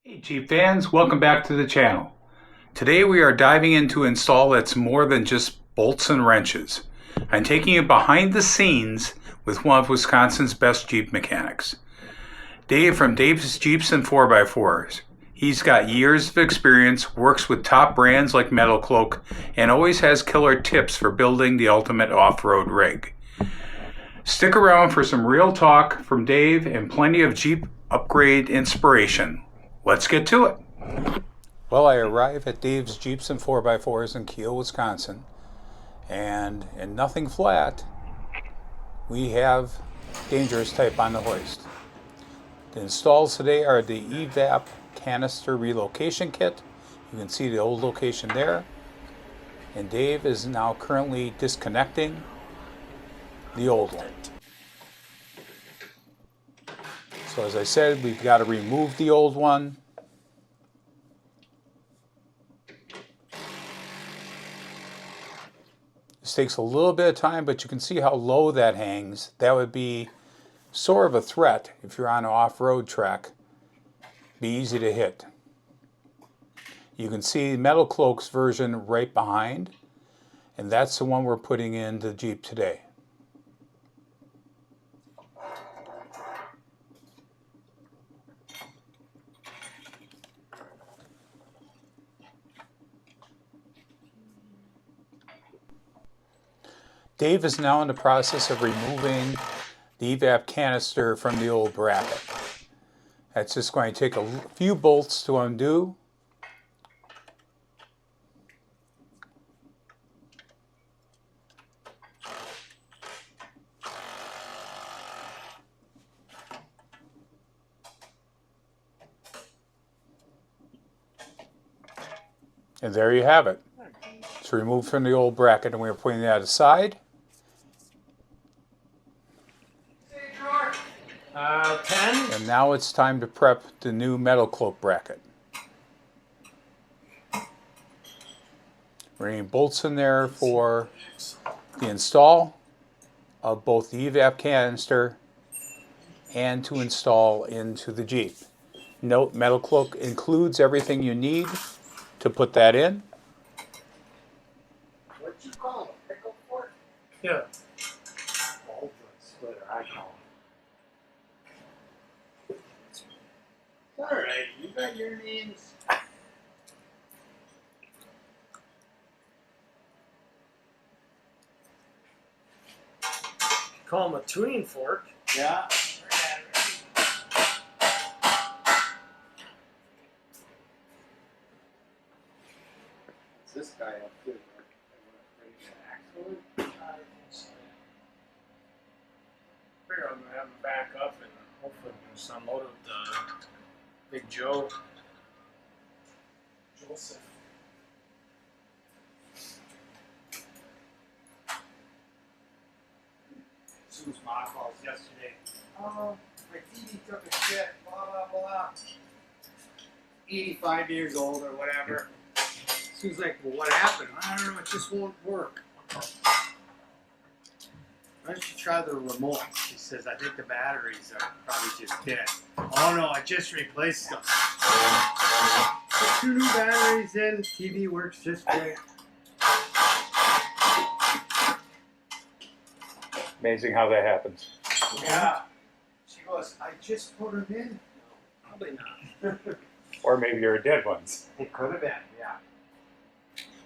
Hey Jeep fans, welcome back to the channel. Today we are diving into an install that's more than just bolts and wrenches. I'm taking you behind the scenes with one of Wisconsin's best Jeep mechanics. Dave from Dave's Jeeps and 4x4s. He's got years of experience, works with top brands like Metalcloak, and always has killer tips for building the ultimate off-road rig. Stick around for some real talk from Dave and plenty of Jeep upgrade inspiration. Let's get to it. Well, I arrive at Dave's Jeeps and 4x4s in Keil, Wisconsin, and in nothing flat, we have dangerous type on the hoist. The installs today are the Evap Canister Relocation Kit. You can see the old location there, and Dave is now currently disconnecting the old one. So as I said, we've got to remove the old one. This takes a little bit of time, but you can see how low that hangs. That would be sort of a threat if you're on an off-road track. Be easy to hit. You can see Metalcloak's version right behind, and that's the one we're putting in the Jeep today. Dave is now in the process of removing the Evap canister from the old bracket. That's just going to take a few bolts to undo. And there you have it. It's removed from the old bracket, and we're putting that aside. 10. And now it's time to prep the new Metalcloak bracket. We're getting bolts in there for the install of both the Evap canister and to install into the Jeep. Note, Metalcloak includes everything you need to put that in. What'd you call it? Pickle fork? Yeah. Ultra splitter, I call it. Alright, you got your names. Call them a tuning fork. Yeah. What's this guy up to? Figure I'm gonna have him back up and hopefully do some load of the Big Joe. Joseph. Sue's mom calls yesterday. Oh, my TV took a shit, blah, blah, blah. 85 years old or whatever. Sue's like, well, what happened? I don't know, it just won't work. Why don't you try the remote? She says, I think the batteries are probably just dead. Oh no, I just replaced them. Put 2 new batteries in, TV works just great. Amazing how that happens. Yeah. She goes, I just put them in. No, probably not. Or maybe you're a dead one. It could have been, yeah.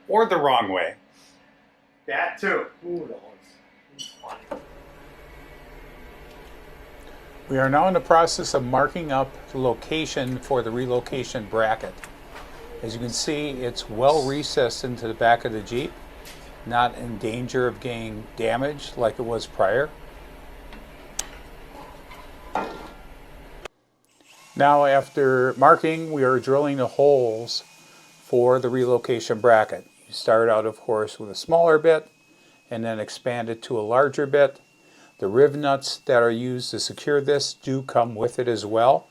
Or the wrong way. That too. Who knows? It's funny. We are now in the process of marking up the location for the relocation bracket. As you can see, it's well recessed into the back of the Jeep, not in danger of getting damaged like it was prior. Now, after marking, we are drilling the holes for the relocation bracket. You start out, of course, with a smaller bit and then expand it to a larger bit. The rivnuts that are used to secure this do come with it as well.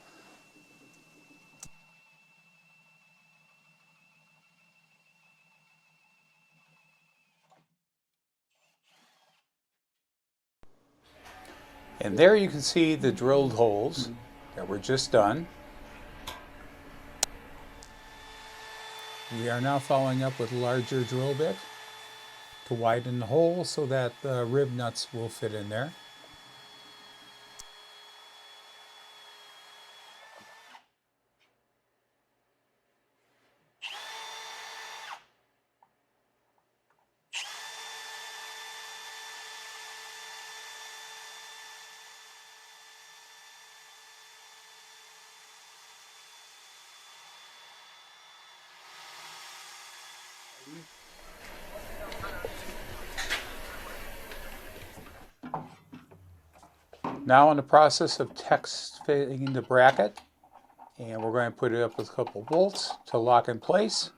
And there you can see the drilled holes that were just done. We are now following up with a larger drill bit to widen the hole so that the rib nuts will fit in there. Now in the process of text fitting the bracket, and we're going to put it up with a couple bolts to lock in place.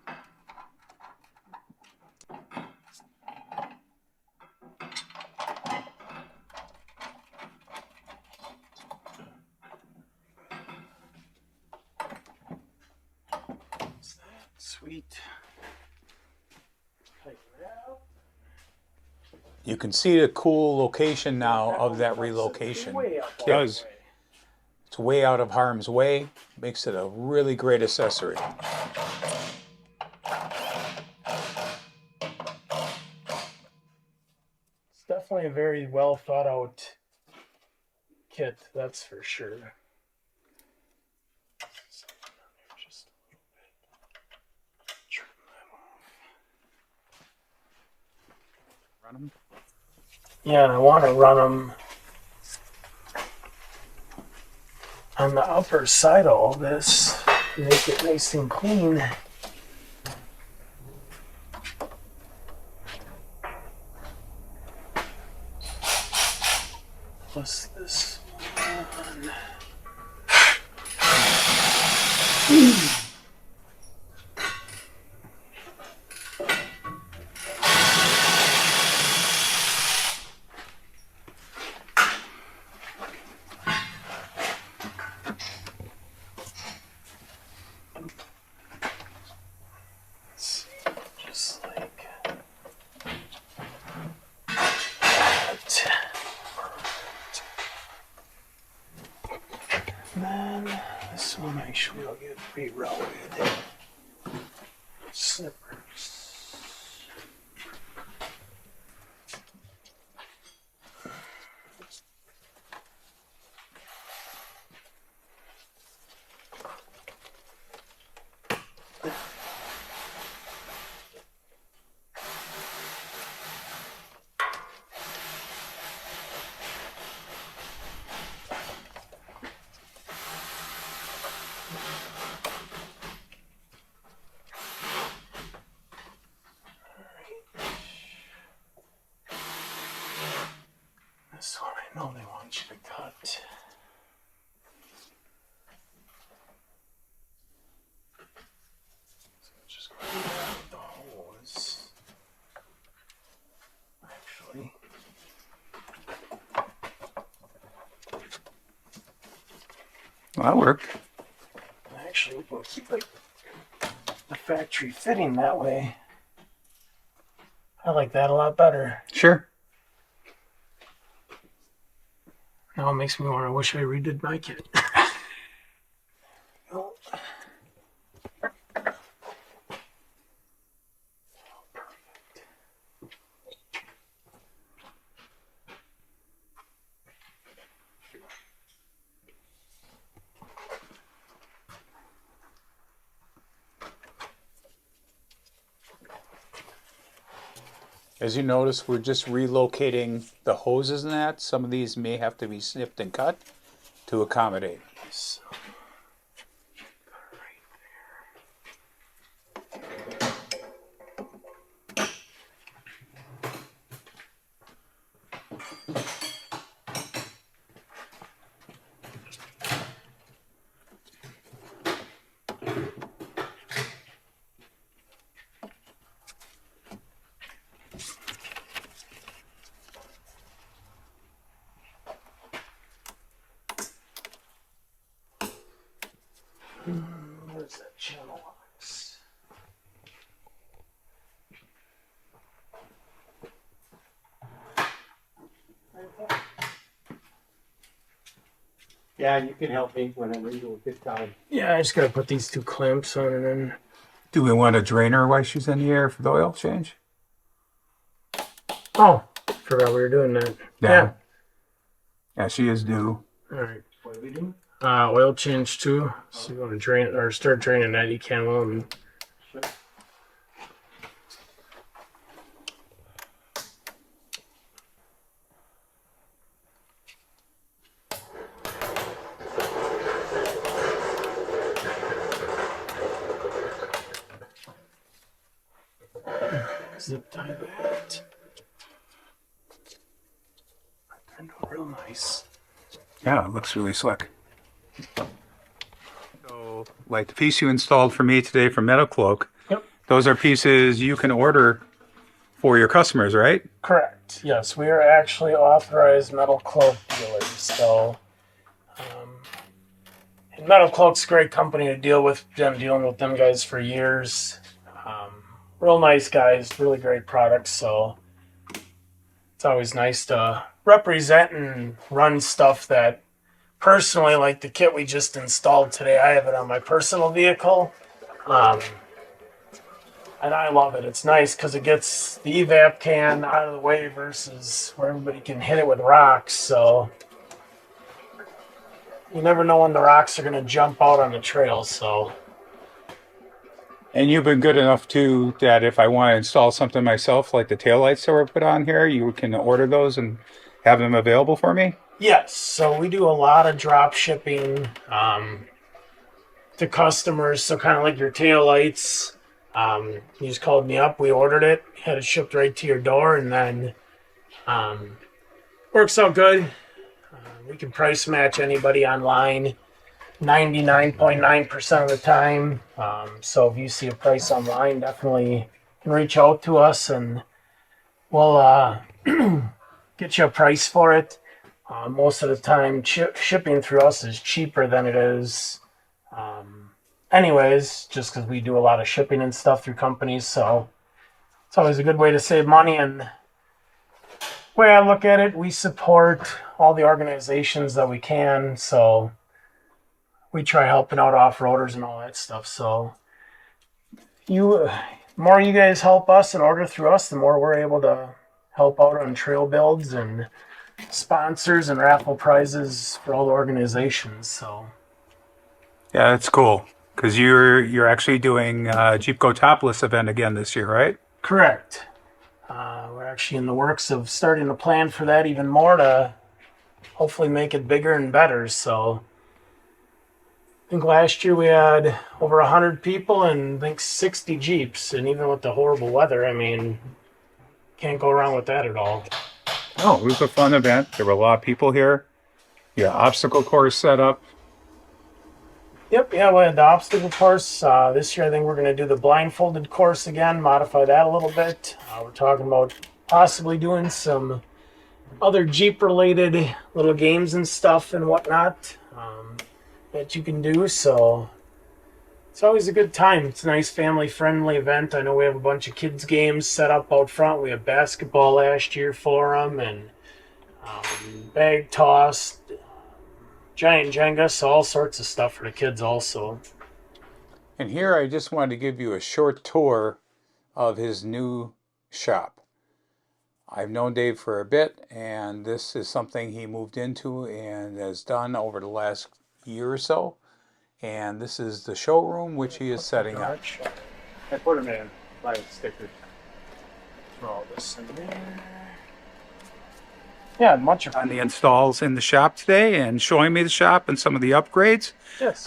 Sweet. You can see the cool location now of that relocation. Because it's way out of harm's way, makes it a really great accessory. It's definitely a very well thought out kit, that's for sure. Just a little bit. Trim that off. Run them. Yeah, I want to run them on the upper side of all this, make it nice and clean. Plus this one. Just like that. And then this one actually will get rerouted. Slippers. This one I know they want you to cut. So just go ahead with the hose. Actually. Well, that worked. Actually, we'll keep it the factory fitting that way. I like that a lot better. Sure. Now it makes me want to wish I redid my kit. Oh. As you notice, we're just relocating the hoses and that. Some of these may have to be snipped and cut to accommodate. So, where's that channel box? Yeah, you can help me whenever you get time. Yeah, I just gotta put these two clamps on and then Do we want a drainer while she's in the air for the oil change? Oh, forgot we were doing that. Yeah. Yeah, she is due. All right. What do we do? Oil change too. So you want to drain or start draining that, you can. Well, zip tie that. Turned out real nice. Yeah, it looks really slick. So, like the piece you installed for me today from Metalcloak, Yep. those are pieces you can order for your customers, right? Correct. Yes, we are actually authorized Metalcloak dealers. So, and Metalcloak's a great company to deal with. Been dealing with them guys for years. Real nice guys, really great products. So it's always nice to represent and run stuff that personally, like the kit we just installed today. I have it on my personal vehicle. And I love it. It's nice because it gets the evap can out of the way versus where everybody can hit it with rocks. So you never know when the rocks are going to jump out on the trail. So. And you've been good enough too that if I want to install something myself, like the taillights that were put on here, you can order those and have them available for me? Yes. So we do a lot of drop shipping to customers. So kind of like your taillights. You just called me up. We ordered it. Had it shipped right to your door. And then works out good. We can price match anybody online 99.9% of the time. So if you see a price online, definitely can reach out to us and we'll get you a price for it. Most of the time, shipping through us is cheaper than it is anyways, just because we do a lot of shipping and stuff through companies. So it's always a good way to save money. And the way I look at it, we support all the organizations that we can. So we try helping out off-roaders and all that stuff. So the more you guys help us and order through us, the more we're able to help out on trail builds and sponsors and raffle prizes for all the organizations. So yeah, that's cool because you're actually doing Jeep Go Topless event again this year, right? Correct. We're actually in the works of starting to plan for that even more to hopefully make it bigger and better. So I think last year we had over 100 people and I think 60 Jeeps. And even with the horrible weather, I mean, can't go wrong with that at all. Oh, it was a fun event. There were a lot of people here. Yeah, obstacle course set up. Yep, yeah, we had the obstacle course. This year I think we're going to do the blindfolded course again, modify that a little bit. We're talking about possibly doing some other Jeep-related little games and stuff and whatnot that you can do. So it's always a good time. It's a nice family-friendly event. I know we have a bunch of kids' games set up out front. We had basketball last year for them and bag toss, giant Jenga, so all sorts of stuff for the kids also. And here I just wanted to give you a short tour of his new shop. I've known Dave for a bit, and this is something he moved into and has done over the last year or so. And this is the showroom which he is setting up. I put them in by stickers. Throw all this in there. Yeah, much of On the installs in the shop today and showing me the shop and some of the upgrades. Yes.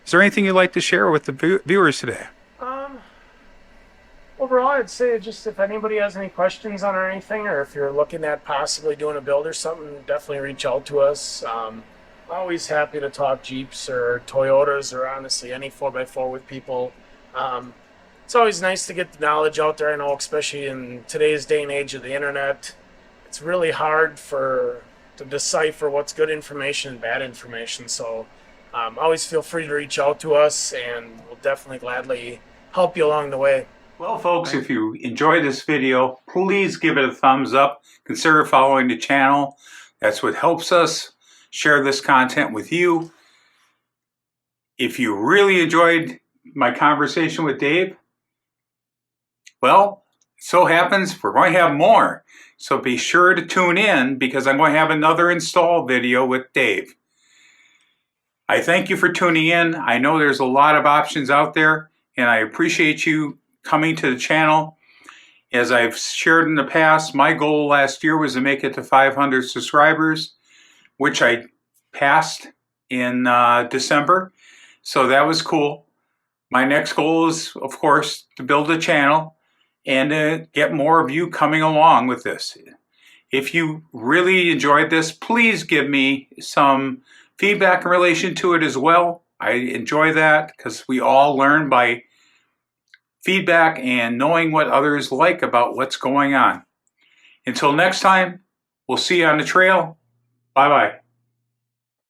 Is there anything you'd like to share with the viewers today? Overall, I'd say just if anybody has any questions on or anything, or if you're looking at possibly doing a build or something, definitely reach out to us. Always happy to talk Jeeps or Toyotas or honestly any 4x4 with people. It's always nice to get the knowledge out there. I know, especially in today's day and age of the internet, it's really hard to decipher what's good information and bad information. So always feel free to reach out to us, and we'll definitely gladly help you along the way. Well, folks, if you enjoyed this video, please give it a thumbs up. Consider following the channel. That's what helps us share this content with you. If you really enjoyed my conversation with Dave? Well, it so happens we're going to have more. So be sure to tune in because I'm going to have another install video with Dave. I thank you for tuning in. I know there's a lot of options out there, and I appreciate you coming to the channel. As I've shared in the past, my goal last year was to make it to 500 subscribers, which I passed in December. So that was cool. My next goal is, of course, to build a channel and to get more of you coming along with this. If you really enjoyed this, please give me some feedback in relation to it as well. I enjoy that because we all learn by feedback and knowing what others like about what's going on. Until next time, we'll see you on the trail. Bye-bye.